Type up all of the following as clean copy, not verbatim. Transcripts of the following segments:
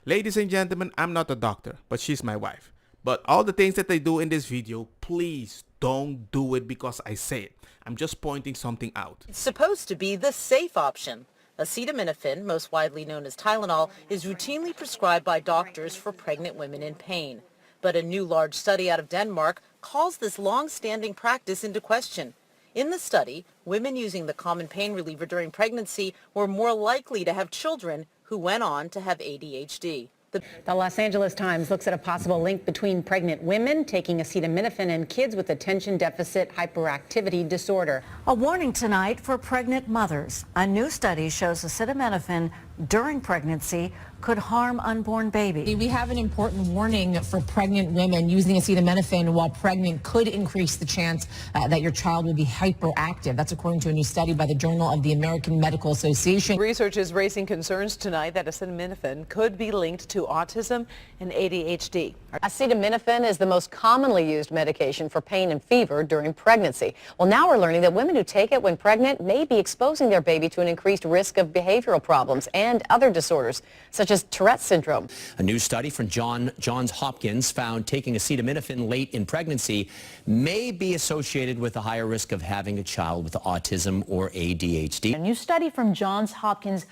Ladies and gentlemen, I'm not a doctor, but she's my wife. But all the things that I do in this video, please don't do it because I say it. I'm just pointing something out. It's supposed to be the safe option. Acetaminophen, most widely known as Tylenol, is routinely prescribed by doctors for pregnant women in pain. But a new large study out of Denmark calls this long-standing practice into question. In the study, women using the common pain reliever during pregnancy were more likely to have children who went on to have ADHD. The Los Angeles Times looks at a possible link between pregnant women taking acetaminophen and kids with attention deficit hyperactivity disorder. A warning tonight for pregnant mothers. A new study shows acetaminophen during pregnancy could harm unborn babies. We have an important warning for pregnant women. Using acetaminophen while pregnant could increase the chance that your child will be hyperactive. That's according to a new study by the Journal of the American Medical Association. Research is raising concerns tonight that acetaminophen could be linked to autism and ADHD. Acetaminophen is the most commonly used medication for pain and fever during pregnancy. Well, now we're learning that women who take it when pregnant may be exposing their baby to an increased risk of behavioral problems and other disorders, such as Tourette's syndrome. A new study from Johns Hopkins found taking acetaminophen late in pregnancy may be associated with a higher risk of having a child with autism or ADHD. A new study from Johns Hopkins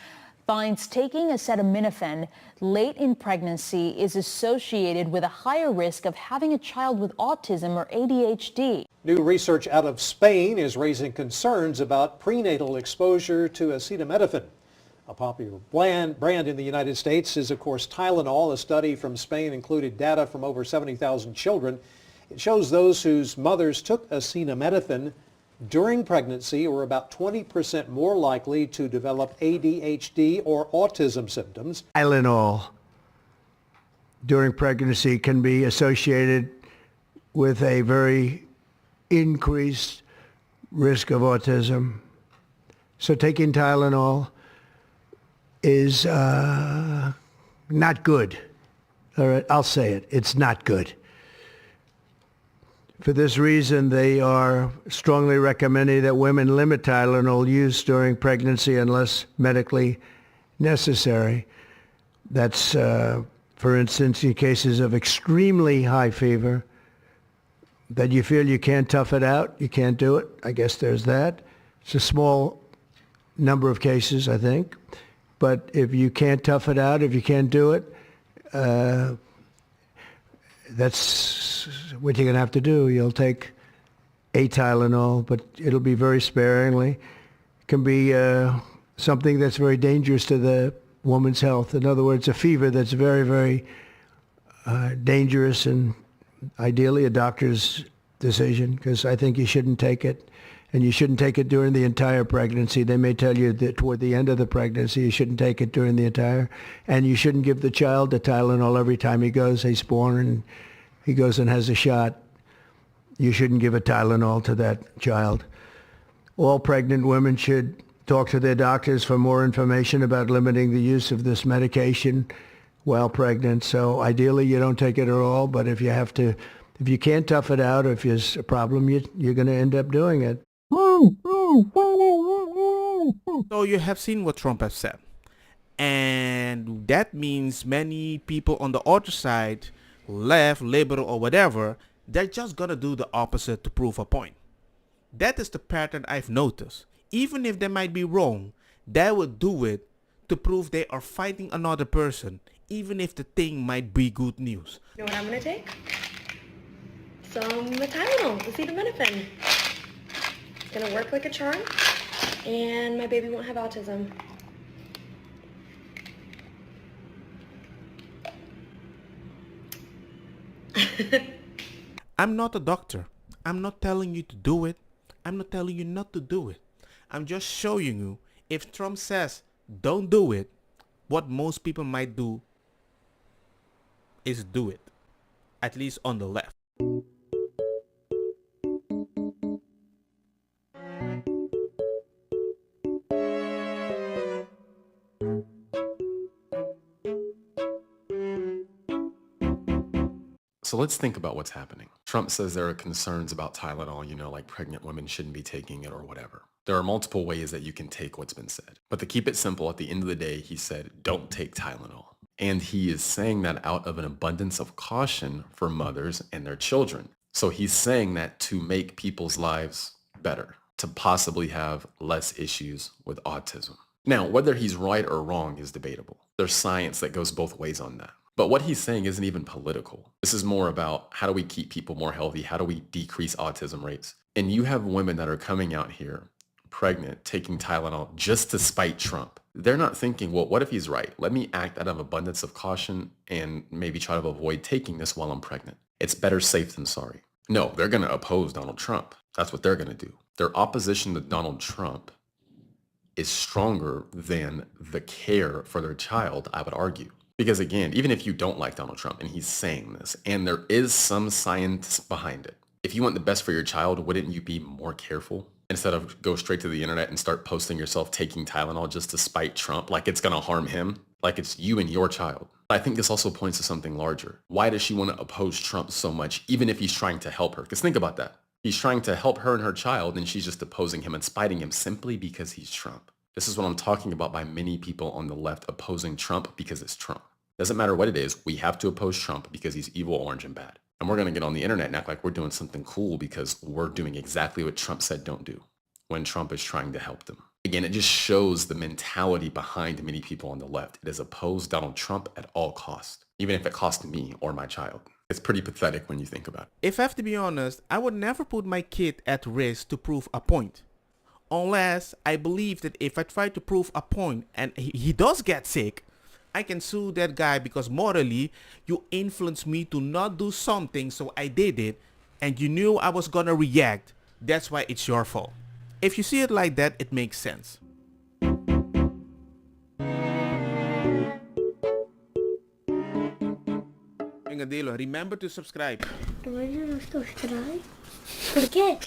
finds taking acetaminophen late in pregnancy is associated with a higher risk of having a child with autism or ADHD. New research out of Spain is raising concerns about prenatal exposure to acetaminophen. A popular brand in the United States is, of course, Tylenol. A study from Spain included data from over 70,000 children. It shows those whose mothers took acetaminophen during pregnancy were about 20% more likely to develop ADHD or autism symptoms. Tylenol during pregnancy can be associated with a very increased risk of autism. So taking Tylenol is not good. All right, I'll say it. It's not good. For this reason, they are strongly recommending that women limit Tylenol use during pregnancy unless medically necessary. That's, for instance, in cases of extremely high fever, that you feel you can't tough it out, you can't do it. I guess there's that. It's a small number of cases, I think. But if you can't tough it out, if you can't do it, that's what you're going to have to do. You'll take a Tylenol, but it'll be very sparingly. It can be something that's very dangerous to the woman's health. In other words, a fever that's very, very dangerous, and ideally a doctor's decision, because I think you shouldn't take it. And you shouldn't take it during the entire pregnancy. They may tell you that toward the end of the pregnancy, you shouldn't take it during the entire. And you shouldn't give the child the Tylenol every time he's born and he goes and has a shot. You shouldn't give a Tylenol to that child. All pregnant women should talk to their doctors for more information about limiting the use of this medication while pregnant. So ideally, you don't take it at all. But if you can't tough it out, or if there's a problem, you're going to end up doing it. So you have seen what Trump has said. And that means many people on the other side, left, liberal or whatever, they're just gonna do the opposite to prove a point. That is the pattern I've noticed. Even if they might be wrong, they will do it to prove they are fighting another person, even if the thing might be good news. You know what I'm gonna take? Some Tylenol, acetaminophen. It's gonna work like a charm, and my baby won't have autism. I'm not a doctor. I'm not telling you to do it. I'm not telling you not to do it. I'm just showing you, if Trump says don't do it, what most people might do is do it. At least on the left. So let's think about what's happening. Trump says there are concerns about Tylenol, like pregnant women shouldn't be taking it or whatever. There are multiple ways that you can take what's been said. But to keep it simple, at the end of the day, he said, don't take Tylenol. And he is saying that out of an abundance of caution for mothers and their children. So he's saying that to make people's lives better, to possibly have less issues with autism. Now, whether he's right or wrong is debatable. There's science that goes both ways on that. But what he's saying isn't even political. This is more about how do we keep people more healthy? How do we decrease autism rates? And you have women that are coming out here pregnant, taking Tylenol just to spite Trump. They're not thinking, well, what if he's right? Let me act out of abundance of caution and maybe try to avoid taking this while I'm pregnant. It's better safe than sorry. No, they're going to oppose Donald Trump. That's what they're going to do. Their opposition to Donald Trump is stronger than the care for their child, I would argue. Because again, even if you don't like Donald Trump and he's saying this, and there is some science behind it, if you want the best for your child, wouldn't you be more careful? Instead of go straight to the internet and start posting yourself taking Tylenol just to spite Trump, like it's going to harm him, like it's you and your child. I think this also points to something larger. Why does she want to oppose Trump so much, even if he's trying to help her? Because think about that. He's trying to help her and her child, and she's just opposing him and spiting him simply because he's Trump. This is what I'm talking about by many people on the left opposing Trump because it's Trump. Doesn't matter what it is, we have to oppose Trump because he's evil, orange, and bad. And we're going to get on the internet and act like we're doing something cool because we're doing exactly what Trump said don't do when Trump is trying to help them. Again, it just shows the mentality behind many people on the left. It is oppose Donald Trump at all costs, even if it cost me or my child. It's pretty pathetic when you think about it. If I have to be honest, I would never put my kid at risk to prove a point. Unless I believe that if I try to prove a point and he does get sick, I can sue that guy because morally you influenced me to not do something, so I did it, and you knew I was gonna react. That's why it's your fault. If you see it like that, it makes sense. Vengadilo, remember to subscribe. ¿Por qué?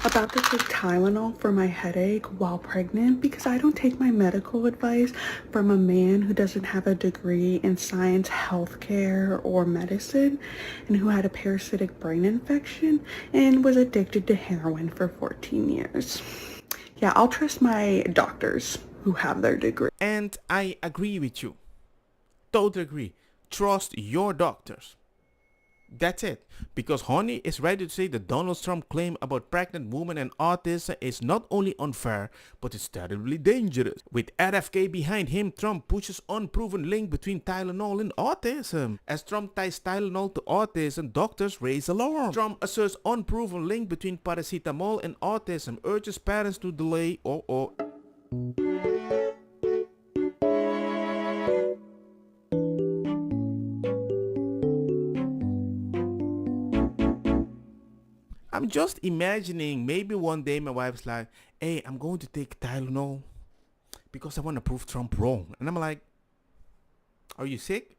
About to take Tylenol for my headache while pregnant because I don't take my medical advice from a man who doesn't have a degree in science, healthcare, or medicine, and who had a parasitic brain infection and was addicted to heroin for 14 years. Yeah, I'll trust my doctors who have their degree. And I agree with you. Totally agree. Trust your doctors. That's it. Because Honey is ready to say that Donald Trump's claim about pregnant women and autism is not only unfair, but it's terribly dangerous. With RFK behind him, Trump pushes unproven link between Tylenol and autism. As Trump ties Tylenol to autism, doctors raise alarm. Trump asserts unproven link between paracetamol and autism, urges parents to delay I'm just imagining maybe one day my wife's like, hey, I'm going to take Tylenol because I want to prove Trump wrong. And I'm like, are you sick?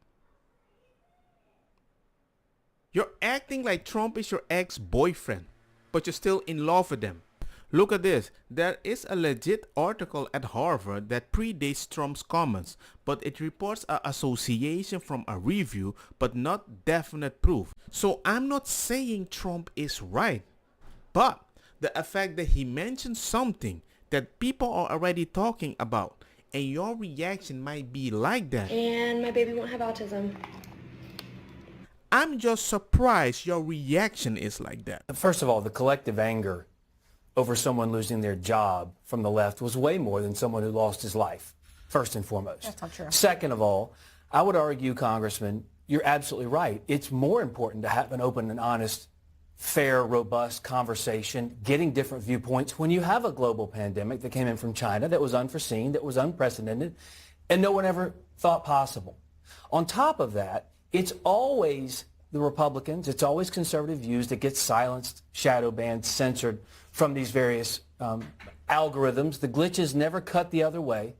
You're acting like Trump is your ex-boyfriend, but you're still in love with him. Look at this. There is a legit article at Harvard that predates Trump's comments, but it reports an association from a review, but not definite proof. So I'm not saying Trump is right, but the fact that he mentioned something that people are already talking about, and your reaction might be like that. And my baby won't have autism. I'm just surprised your reaction is like that. First of all, the collective anger over someone losing their job from the left was way more than someone who lost his life, first and foremost. That's not true. Second of all, I would argue, Congressman, you're absolutely right. It's more important to have an open and honest, fair, robust conversation, getting different viewpoints when you have a global pandemic that came in from China that was unforeseen, that was unprecedented, and no one ever thought possible. On top of that, it's always the Republicans, it's always conservative views that get silenced, shadow banned, censored from these various algorithms. The glitches never cut the other way.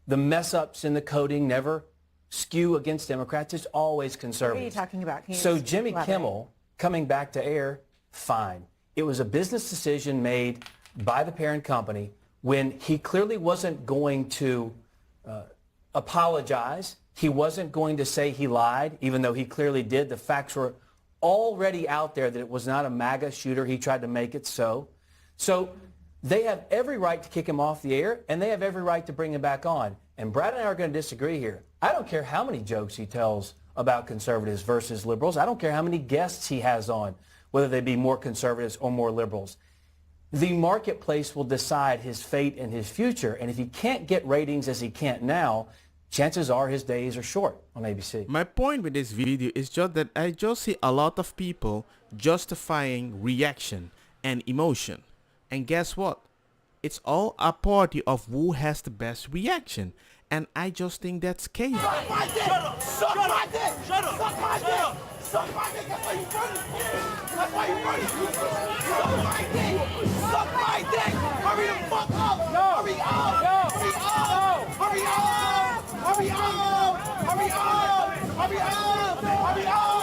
The mess-ups in the coding never skew against Democrats. It's always conservative. What are you talking about? So Jimmy Kimmel coming back to air, fine. It was a business decision made by the parent company when he clearly wasn't going to apologize. He wasn't going to say he lied, even though he clearly did. The facts were already out there that it was not a MAGA shooter. He tried to make it so. So they have every right to kick him off the air, and they have every right to bring him back on. And Brad and I are going to disagree here. I don't care how many jokes he tells about conservatives versus liberals. I don't care how many guests he has on, whether they be more conservatives or more liberals. The marketplace will decide his fate and his future. And if he can't get ratings as he can't now, chances are his days are short on ABC. My point with this video is just that I just see a lot of people justifying reaction and emotion. And guess what? It's all a party of who has the best reaction. And I just think that's chaos. Suck my dick! Suck my dick! Shut up! Suck my dick! Suck my dick! That's why you running! That's why you running! Suck my dick! Suck my dick! Hurry the fuck up! Hurry up! Hurry up! Hurry up! Hurry up! Hurry up! Hurry up! Hurry up!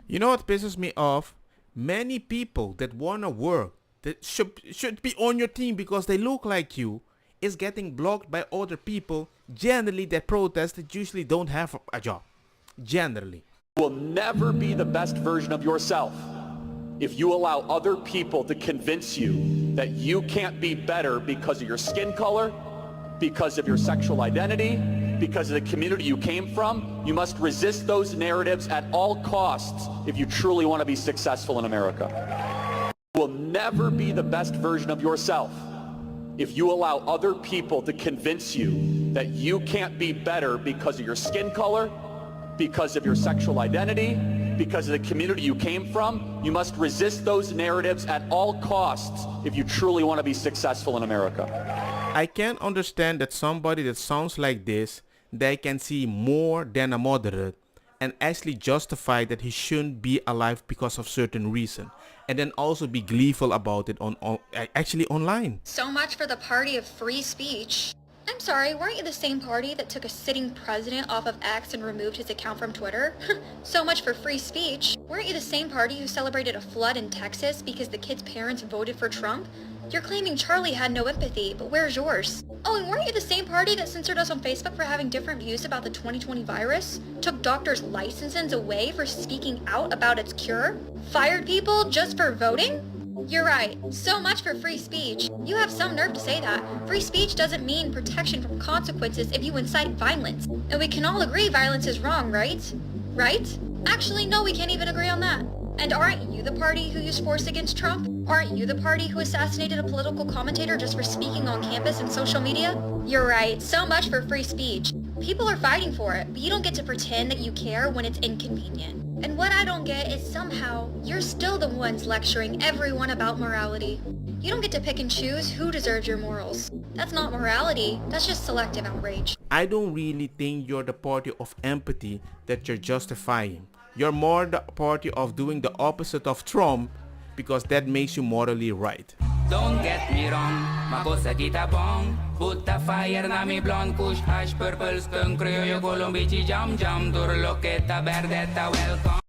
You know what pisses me off? Many people that wanna work, that should be on your team because they look like you, is getting blocked by other people, generally that protest that usually don't have a job. Generally. You will never be the best version of yourself if you allow other people to convince you that you can't be better because of your skin color, because of your sexual identity, because of the community you came from. You must resist those narratives at all costs if you truly want to be successful in America. You will never be the best version of yourself if you allow other people to convince you that you can't be better because of your skin color, because of your sexual identity, because of the community you came from. You must resist those narratives at all costs if you truly want to be successful in America. I can't understand that somebody that sounds like this, they can see more than a moderate and actually justify that he shouldn't be alive because of certain reason, and then also be gleeful about it actually online. So much for the party of free speech. I'm sorry, weren't you the same party that took a sitting president off of X and removed his account from Twitter? So much for free speech. Weren't you the same party who celebrated a flood in Texas because the kids' parents voted for Trump? You're claiming Charlie had no empathy, but where's yours? Oh, and weren't you the same party that censored us on Facebook for having different views about the 2020 virus? Took doctors' licenses away for speaking out about its cure? Fired people just for voting? You're right. So much for free speech. You have some nerve to say that. Free speech doesn't mean protection from consequences if you incite violence. And we can all agree violence is wrong, right? Right? Actually, no, we can't even agree on that. And aren't you the party who used force against Trump? Aren't you the party who assassinated a political commentator just for speaking on campus and social media? You're right. So much for free speech. People are fighting for it, but you don't get to pretend that you care when it's inconvenient. And what I don't get is somehow you're still the ones lecturing everyone about morality. You don't get to pick and choose who deserves your morals. That's not morality, that's just selective outrage. I don't really think you're the party of empathy that you're justifying. You're more the party of doing the opposite of Trump because that makes you morally right. Don't get me wrong, makosa kita bong. Put the fire na mi blonde, kush hash, purple skunk, criollo, colombici, jam jam, durloketa, berdeta, welcome.